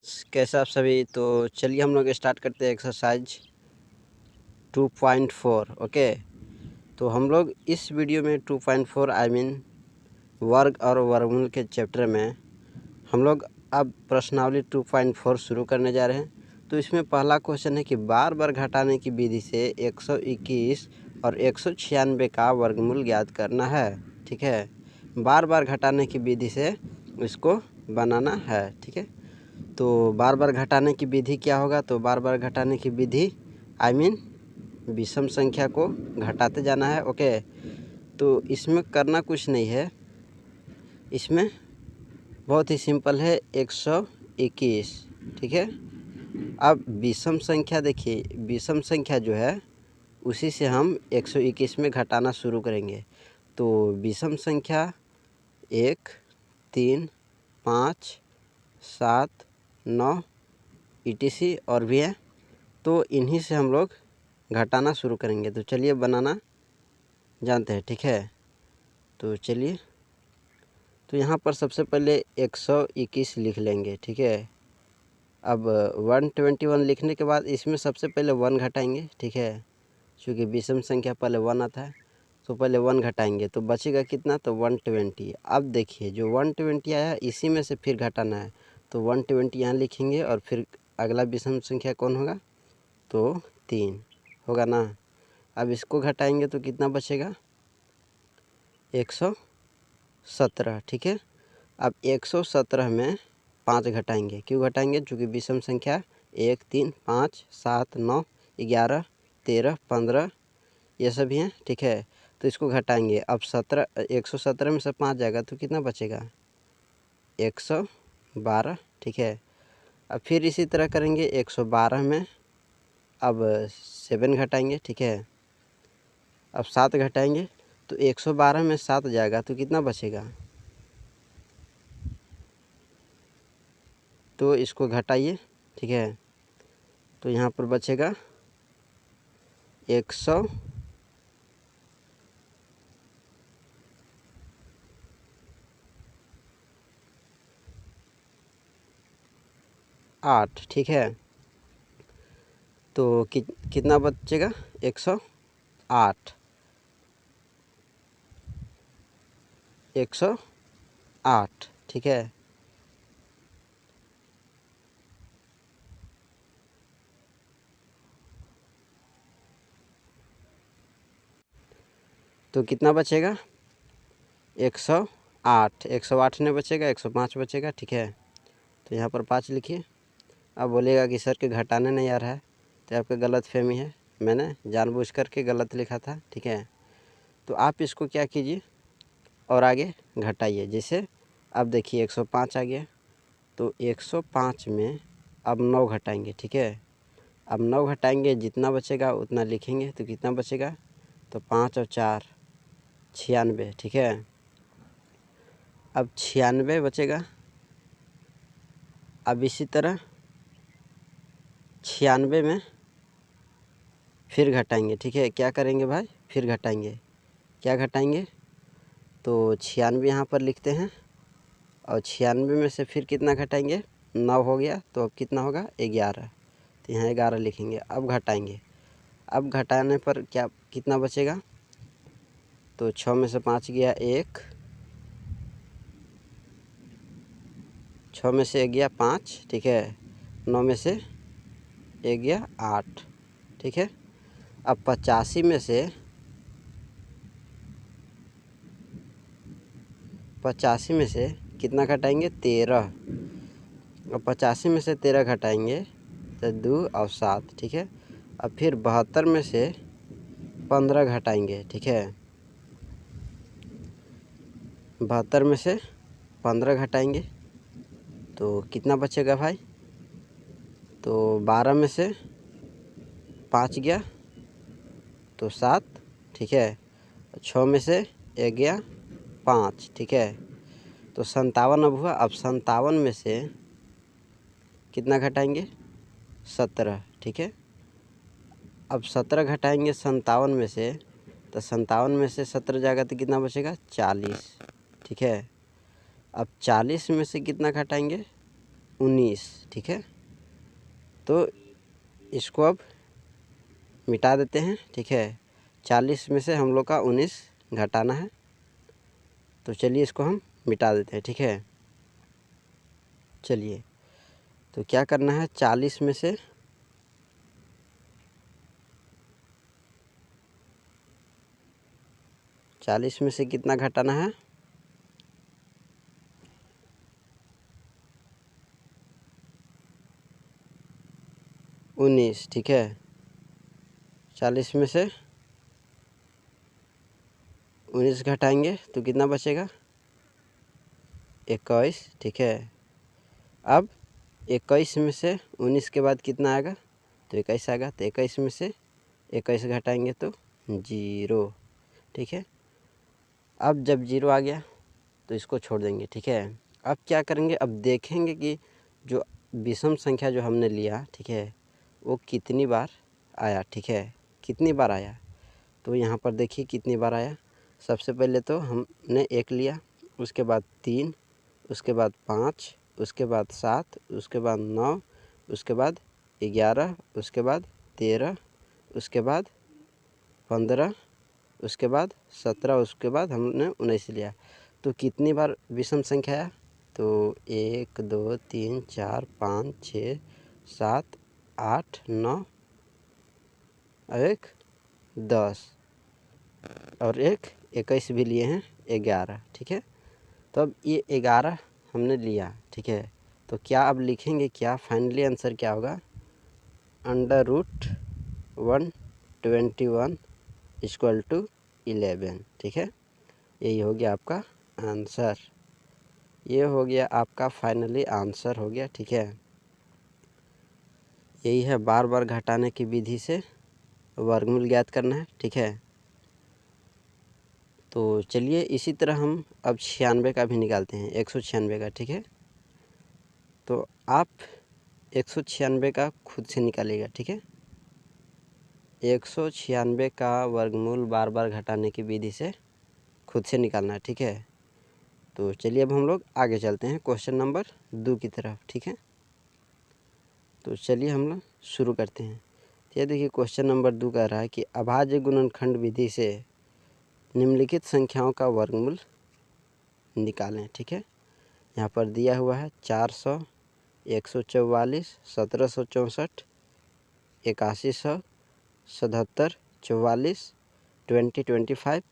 कैसे आप सभी। तो चलिए हम लोग स्टार्ट करते हैं एक्सरसाइज 2.4। ओके, तो हम लोग इस वीडियो में 2.4 आई मीन वर्ग और वर्गमूल के चैप्टर में हम लोग अब प्रश्नावली 2.4 शुरू करने जा रहे हैं। तो इसमें पहला क्वेश्चन है कि बार बार घटाने की विधि से 121 और 196 का वर्गमूल ज्ञात करना है। ठीक है, बार बार घटाने की विधि से इसको बनाना है। ठीक है, तो बार बार घटाने की विधि क्या होगा। तो बार बार घटाने की विधि आई मीन विषम संख्या को घटाते जाना है। ओके, तो इसमें करना कुछ नहीं है, इसमें बहुत ही सिंपल है 121। ठीक है, अब विषम संख्या देखिए, विषम संख्या जो है उसी से हम 121 में घटाना शुरू करेंगे। तो विषम संख्या 1, 3, 5, 7, 9 ETC और भी है, तो इन्हीं से हम लोग घटाना शुरू करेंगे। तो चलिए बनाना जानते हैं। ठीक है, तो चलिए, तो यहाँ पर सबसे पहले 121 लिख लेंगे। ठीक है, अब 121 लिखने के बाद इसमें सबसे पहले 1 घटाएंगे। ठीक है, चूँकि विषम संख्या पहले 1 आता है तो पहले 1 घटाएंगे तो बचेगा कितना, तो 120। अब देखिए जो 120 आया इसी में से फिर घटाना है, तो 120 यहाँ लिखेंगे और फिर अगला विषम संख्या कौन होगा, तो 3 होगा ना। अब इसको घटाएंगे तो कितना बचेगा, 117। ठीक है, अब 117 में 5 घटाएंगे। क्यों घटाएंगे, चूँकि विषम संख्या 1, 3, 5, 7, 9, 11, 13, 15 ये सभी हैं। ठीक है, तो इसको घटाएंगे। अब 117 में से 5 जाएगा तो कितना बचेगा, 112। ठीक है, अब फिर इसी तरह करेंगे 112 में अब 7 घटाएंगे। ठीक है, अब 7 घटाएंगे तो 112 में 7 जाएगा तो कितना बचेगा, तो इसको घटाइए। ठीक है, तो यहाँ पर बचेगा 108। ठीक है, तो कितना बचेगा, 108। 108। ठीक है, तो कितना बचेगा, 108। 108 नहीं बचेगा, 105 बचेगा। ठीक है, तो यहाँ पर 5 लिखिए। अब बोलेगा कि सर के घटाने नहीं आ रहा है, तो आपका गलत फहमी है, मैंने जानबूझ करके गलत लिखा था। ठीक है, तो आप इसको क्या कीजिए और आगे घटाइए। जैसे अब देखिए 105 आ गया, तो 105 में अब 9 घटाएंगे। ठीक है, अब 9 घटाएंगे, जितना बचेगा उतना लिखेंगे। तो कितना बचेगा, तो 5 और 4 96। ठीक है, अब 96 बचेगा। अब इसी तरह 96 में फिर घटाएंगे। ठीक है, क्या करेंगे भाई, फिर घटाएंगे। क्या घटाएंगे, तो 96 यहाँ पर लिखते हैं और 96 में से फिर कितना घटाएंगे, 9 हो गया, तो अब कितना होगा, 11। तो यहाँ 11 लिखेंगे। अब घटाएंगे, अब घटाने पर क्या कितना बचेगा, तो 6 में से 5 गया 1, 6 में से 1 गया 5। ठीक है, 9 में से 1 गया 8। ठीक है, अब 85 में से 85 में से कितना घटाएंगे, 13। अब 85 में से 13 घटाएंगे तो 2 और 7। ठीक है, अब फिर 72 में से 15 घटाएंगे। ठीक है, 72 में से 15 घटाएंगे तो कितना बचेगा भाई, तो 12 में से 5 गया तो 7। ठीक है, 6 में से 1 गया 5। ठीक है, तो 57 अब हुआ। अब 57 में से कितना घटाएंगे, 17। ठीक है, अब 17 घटाएंगे 57 में से, तो 57 में से 17 जाएगा तो कितना बचेगा, 40। ठीक है, अब 40 में से कितना घटाएंगे, 19, ठीक है। तो इसको अब मिटा देते हैं, ठीक है। 40 में से हम लोग का 19 घटाना है, तो चलिए इसको हम मिटा देते हैं, ठीक है। चलिए, तो क्या करना है, 40 में से 40 में से कितना घटाना है, 19, ठीक है। 40 में से 19 घटाएंगे तो कितना बचेगा, 21, ठीक है। अब 21 में से 19 के बाद कितना आएगा, तो 21 आएगा। तो 21 में से 21 घटाएंगे तो 0, ठीक है। अब जब 0 आ गया तो इसको छोड़ देंगे, ठीक है। अब क्या करेंगे, अब देखेंगे कि जो विषम संख्या जो हमने लिया, ठीक है, वो कितनी बार आया, ठीक है, कितनी बार आया। तो यहाँ पर देखिए कितनी बार आया। सबसे पहले तो हमने 1 लिया, उसके बाद 3, उसके बाद 5, उसके बाद 7, उसके बाद 9, उसके बाद 11, उसके बाद 13, उसके बाद 15, उसके बाद 17, उसके बाद हमने 19 लिया। तो कितनी बार विषम संख्या आया, तो 1 2 3 4 5 6 7 8 9 और 1 10 और 1 21 भी लिए हैं, 11, ठीक है। तो अब ये 11 हमने लिया, ठीक है। तो क्या अब लिखेंगे, क्या फाइनली आंसर क्या होगा, √121 इक्वल टू 11, ठीक है। यही हो गया आपका आंसर, ये हो गया आपका फाइनली आंसर हो गया, ठीक है। यही है बार बार घटाने की विधि से वर्गमूल ज्ञात करना है, ठीक है। तो चलिए इसी तरह हम अब 96 का भी निकालते हैं, 196 का, ठीक है। तो आप 196 का खुद से निकालिएगा, ठीक है। 196 का वर्गमूल बार बार घटाने की विधि से खुद से निकालना है, ठीक है। तो चलिए अब हम लोग आगे चलते हैं क्वेश्चन नंबर 2 की तरफ, ठीक है। तो चलिए हम लोग शुरू करते हैं। ये देखिए क्वेश्चन नंबर 2 कह रहा है कि अभाज्य गुणनखंड विधि से निम्नलिखित संख्याओं का वर्गमूल निकालें, ठीक है। यहाँ पर दिया हुआ है 400, 144, 1764, 8100, 77, 44, 20, 25,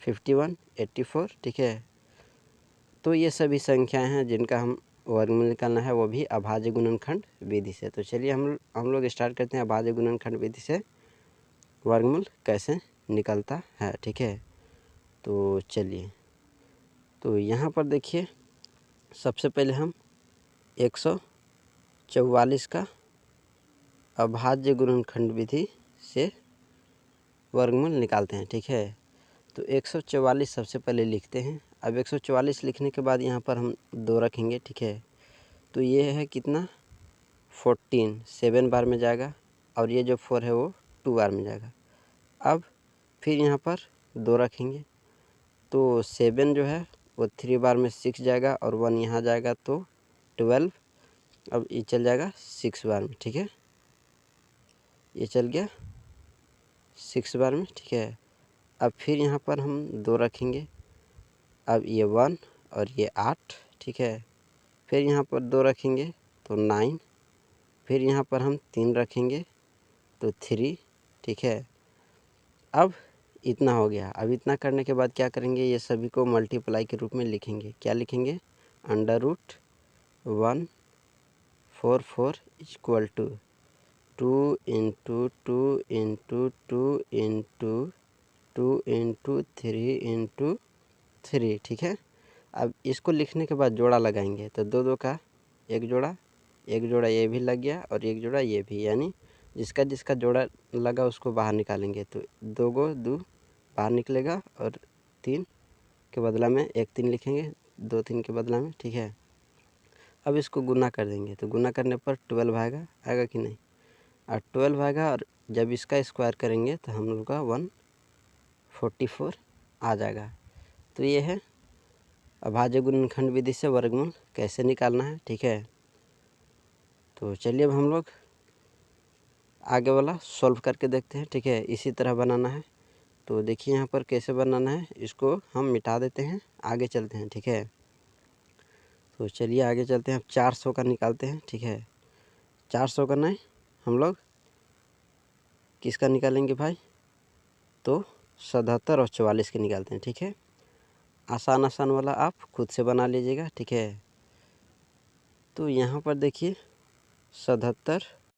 51, 84, ठीक है। तो ये सभी संख्याएं हैं जिनका हम वर्गमूल निकालना है, वो भी अभाज्य गुणनखंड विधि से। तो चलिए हम लोग स्टार्ट करते हैं अभाज्य गुणनखंड विधि से वर्गमूल कैसे निकलता है, ठीक है। तो चलिए, तो यहाँ पर देखिए सबसे पहले हम 144 का अभाज्य गुणनखंड विधि से वर्गमूल निकालते हैं, ठीक है। तो 144 सबसे पहले लिखते हैं। अब 144 लिखने के बाद यहाँ पर हम 2 रखेंगे, ठीक है। तो ये है कितना, 14, 7 बार में जाएगा, और ये जो 4 है वो 2 बार में जाएगा। अब फिर यहाँ पर 2 रखेंगे, तो 7 जो है वो 3 बार में 6 जाएगा, और 1 यहाँ जाएगा तो 12। अब ये चल जाएगा 6 बार में, ठीक है। ये चल गया 6 बार में, ठीक है। अब फिर यहाँ पर हम 2 रखेंगे, अब ये 1 और ये 8, ठीक है। फिर यहाँ पर 2 रखेंगे तो 9, फिर यहाँ पर हम 3 रखेंगे तो 3, ठीक है। अब इतना हो गया। अब इतना करने के बाद क्या करेंगे, ये सभी को मल्टीप्लाई के रूप में लिखेंगे। क्या लिखेंगे, √144 equal to 2 into 2 into 2 into 2 into 3 into 3, ठीक है। अब इसको लिखने के बाद जोड़ा लगाएंगे, तो 2 2 का 1 जोड़ा, 1 जोड़ा ये भी लग गया और 1 जोड़ा ये भी, यानी जिसका जिसका जोड़ा लगा उसको बाहर निकालेंगे। तो 2 को 2 बाहर निकलेगा, और 3 के बदला में 1 3 लिखेंगे, 2 3 के बदला में, ठीक है। अब इसको गुना कर देंगे, तो गुना करने पर 12 आएगा कि नहीं, और 12 आएगा, और जब इसका स्क्वायर करेंगे तो हम लोग का 144 आ जाएगा। तो ये है अभाज्य गुणनखंड विधि से वर्गमूल कैसे निकालना है, ठीक है। तो चलिए अब हम लोग आगे वाला सॉल्व करके देखते हैं। ठीक है, इसी तरह बनाना है। तो देखिए यहाँ पर कैसे बनाना है, इसको हम मिटा देते हैं, आगे चलते हैं। ठीक है, तो चलिए आगे चलते हैं। अब 400 का निकालते हैं। ठीक है, 400 का नहीं, हम लोग किसका निकालेंगे भाई, तो 77 और 44 के निकालते हैं। ठीक है, आसान आसान वाला आप खुद से बना लीजिएगा। ठीक है, तो यहाँ पर देखिए 77